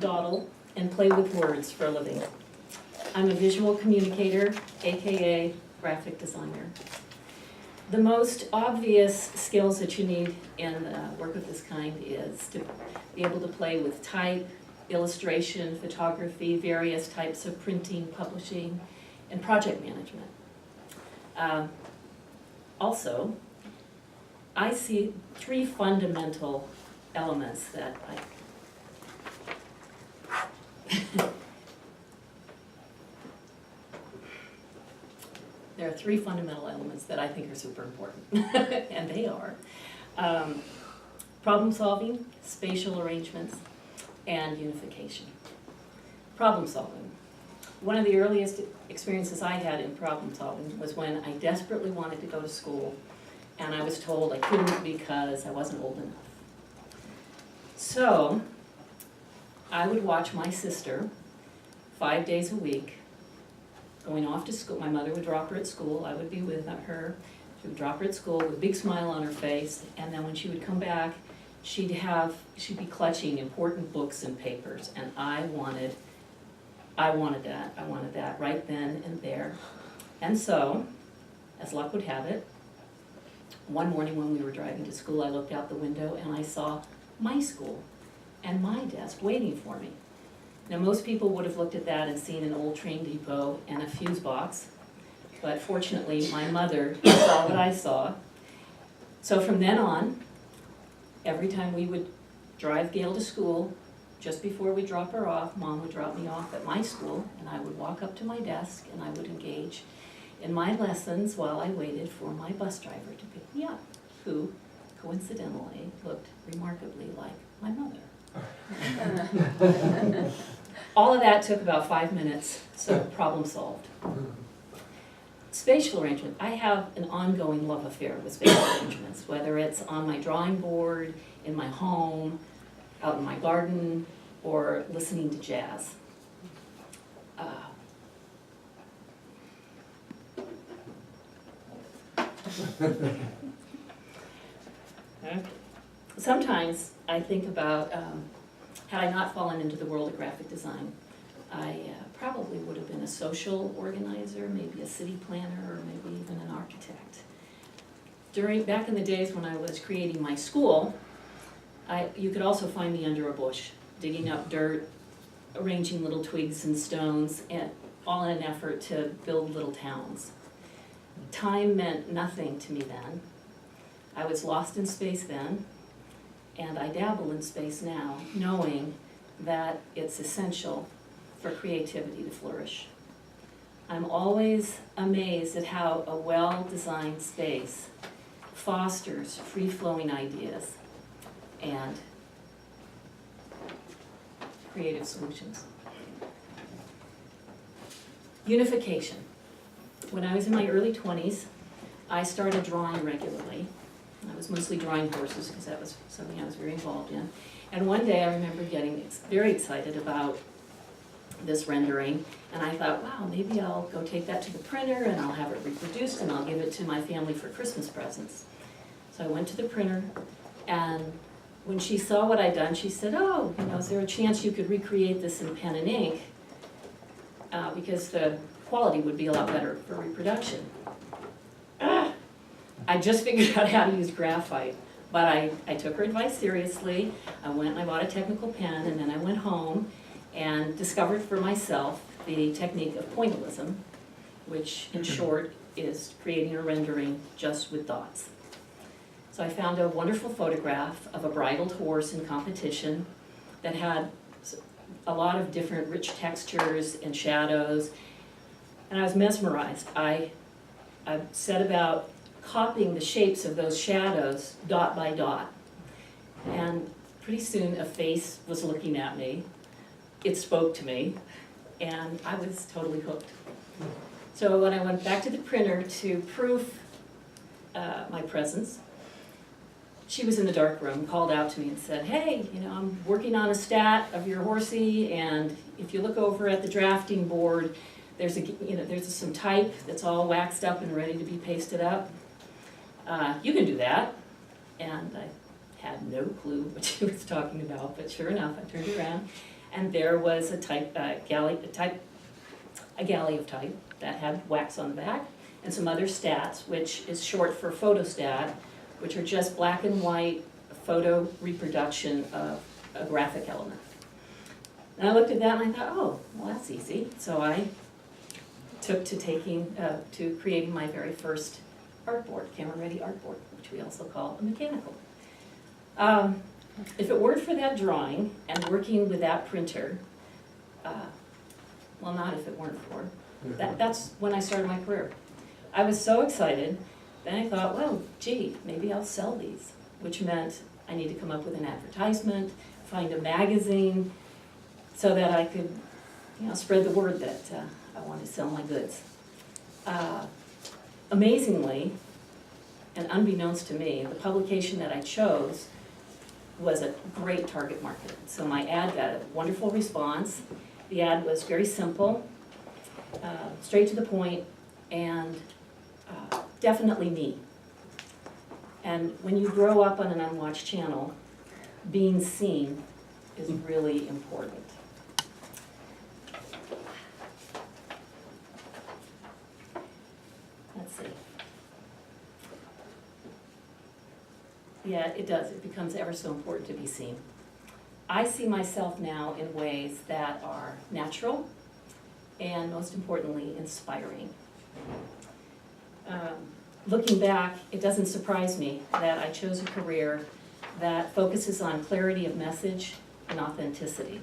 dawdle, and play with words for a living. I'm a visual communicator, AKA graphic designer. The most obvious skills that you need in work of this kind is to be able to play with type, illustration, photography, various types of printing, publishing, and project management. Also, I see three fundamental elements that there are three fundamental elements that I think are super important, and they are problem solving, spatial arrangements, and unification. Problem solving. One of the earliest experiences I had in problem solving was when I desperately wanted to go to school, and I was told I couldn't because I wasn't old enough. So I would watch my sister 5 days a week going off to school. My mother would drop her at school, I would be with her. She would drop her at school with a big smile on her face, and then when she would come back, she'd be clutching important books and papers, and I wanted that right then and there. And so, as luck would have it, one morning when we were driving to school, I looked out the window and I saw my school and my desk waiting for me. Now, most people would have looked at that and seen an old train depot and a fuse box, but fortunately, my mother saw what I saw. So from then on, every time we would drive Gail to school, just before we drop her off, Mom would drop me off at my school, and I would walk up to my desk and I would engage in my lessons while I waited for my bus driver to pick me up, who coincidentally looked remarkably like my mother. All of that took about 5 minutes, so problem solved. Spatial arrangement. I have an ongoing love affair with spatial arrangements, whether it's on my drawing board, in my home, out in my garden, or listening to jazz. Sometimes I think about, had I not fallen into the world of graphic design, I probably would have been a social organizer, maybe a city planner, or maybe even an architect. Back in the days when I was creating my school, you could also find me under a bush, digging up dirt, arranging little twigs and stones, and all in an effort to build little towns. Time meant nothing to me then. I was lost in space then, and I dabble in space now, knowing that it's essential for creativity to flourish. I'm always amazed at how a well-designed space fosters free-flowing ideas and creative solutions. Unification. When I was in my early 20s, I started drawing regularly. I was mostly drawing horses because that was something I was very involved in. And one day I remember getting very excited about this rendering, and I thought, wow, maybe I'll go take that to the printer and I'll have it reproduced and I'll give it to my family for Christmas presents. So I went to the printer, and when she saw what I'd done, she said, oh, is there a chance you could recreate this in pen and ink? Because the quality would be a lot better for reproduction. I just figured out how to use graphite, but I took her advice seriously. I went and I bought a technical pen, and then I went home and discovered for myself the technique of pointillism, which in short is creating a rendering just with dots. So I found a wonderful photograph of a bridled horse in competition that had a lot of different rich textures and shadows, and I was mesmerized. I set about copying the shapes of those shadows dot by dot, and pretty soon a face was looking at me. It spoke to me, and I was totally hooked. So when I went back to the printer to proof my presence, she was in the dark room, called out to me and said, hey, I'm working on a stat of your horsey, and if you look over at the drafting board, there's some type that's all waxed up and ready to be pasted up. You can do that. And I had no clue what she was talking about, but sure enough, I turned around. And there was a galley of type that had wax on the back, and some other stats, which is short for photostat, which are just black and white photo reproduction of a graphic element. And I looked at that and I thought, oh, well, that's easy. So I took to creating my very first artboard, camera-ready artboard, which we also call a mechanical. If it weren't for that drawing and working with that printer, well, not if it weren't for, that's when I started my career. I was so excited, then I thought, well, gee, maybe I'll sell these, which meant I need to come up with an advertisement, find a magazine, so that I could, spread the word that I wanted to sell my goods. Amazingly, and unbeknownst to me, the publication that I chose was a great target market. So my ad got a wonderful response. The ad was very simple, straight to the point, and definitely me. And when you grow up on an Unwatched channel, being seen is really important. Let's see. Yeah, it does. It becomes ever so important to be seen. I see myself now in ways that are natural and, most importantly, inspiring. Looking back, it doesn't surprise me that I chose a career that focuses on clarity of message and authenticity.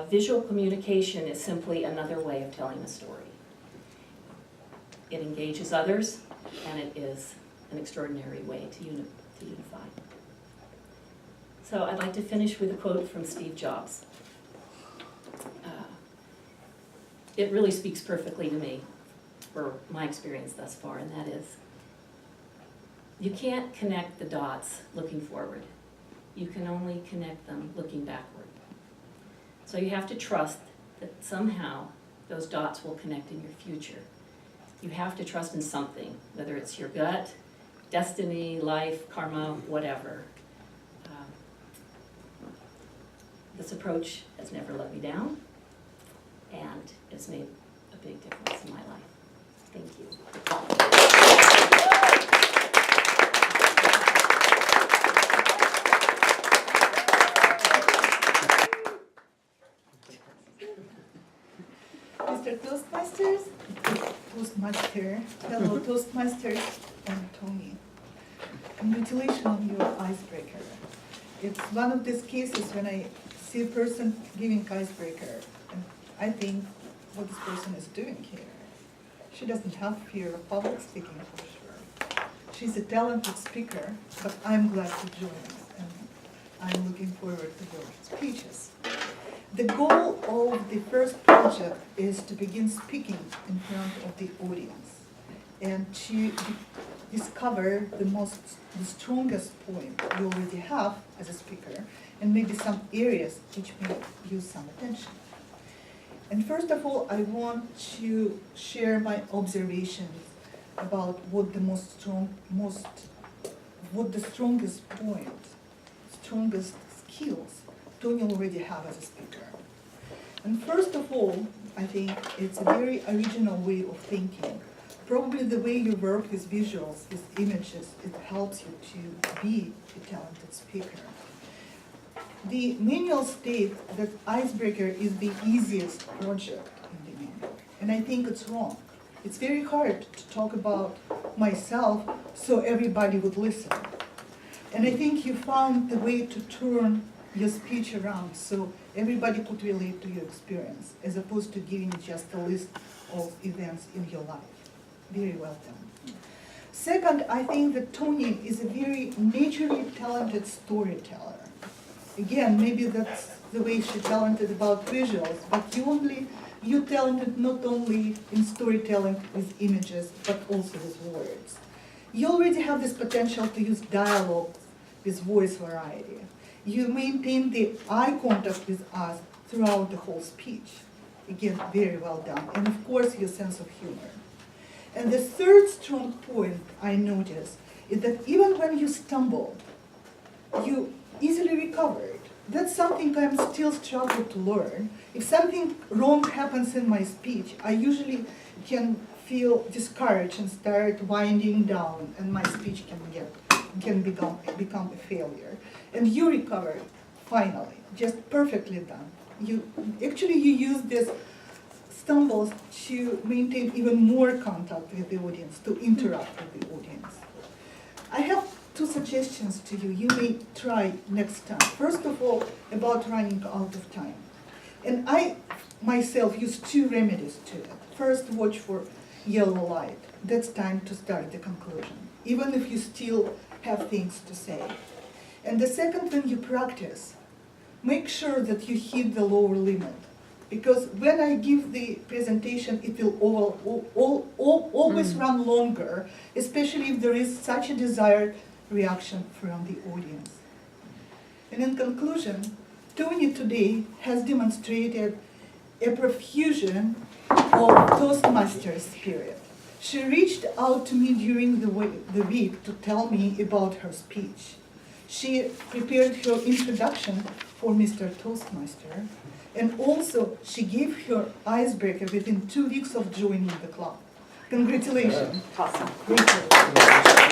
Visual communication is simply another way of telling a story. It engages others, and it is an extraordinary way to unify. So I'd like to finish with a quote from Steve Jobs. It really speaks perfectly to me for my experience thus far, and that is, you can't connect the dots looking forward. You can only connect them looking backward. So you have to trust that somehow those dots will connect in your future. You have to trust in something, whether it's your gut, destiny, life, karma, whatever. This approach has never let me down, and it's made a big difference in my life. Thank you. Mr. Toastmasters, Toastmaster, hello Toastmasters and Tony. Congratulations on your icebreaker. It's one of these cases when I see a person giving icebreaker, and I think what this person is doing here. She doesn't have fear of public speaking for sure. She's a talented speaker, but I'm glad to join us, and I'm looking forward to your speeches. The goal of the first project is to begin speaking in front of the audience and to discover the strongest point you already have as a speaker, and maybe some areas which may use some attention. And first of all, I want to share my observations about what the strongest point, strongest skills Tony already have as a speaker. And first of all, I think it's a very original way of thinking. Probably the way you work with visuals, with images, it helps you to be a talented speaker. The manual states that icebreaker is the easiest project in the manual, and I think it's wrong. It's very hard to talk about myself so everybody would listen. And I think you found the way to turn your speech around so everybody could relate to your experience, as opposed to giving just a list of events in your life. Very well done. Second, I think that Tony is a very naturally talented storyteller. Again, maybe that's the way she's talented about visuals, but you're talented not only in storytelling with images, but also with words. You already have this potential to use dialogue with voice variety. You maintain the eye contact with us throughout the whole speech. Again, very well done. And of course, your sense of humor. And the third strong point I noticed is that even when you stumbled, you easily recovered. that's something I'm still struggling to learn. If something wrong happens in my speech, I usually can feel discouraged and start winding down, and my speech can become a failure. And you recovered, finally, just perfectly done. You use this stumbles to maintain even more contact with the audience, to interact with the audience. I have two suggestions to you. You may try next time. First of all, about running out of time. And I myself use two remedies to it. First, watch for yellow light. That's time to start the conclusion, even if you still have things to say. And the second, when you practice, make sure that you hit the lower limit. Because when I give the presentation, it will always run longer, especially if there is such a desired reaction from the audience. And in conclusion, Tony today has demonstrated a profusion of Toastmasters spirit. She reached out to me during the week to tell me about her speech. She prepared her introduction for Mr. Toastmaster, and also she gave her icebreaker within 2 weeks of joining the club. Congratulations. Awesome. Great work.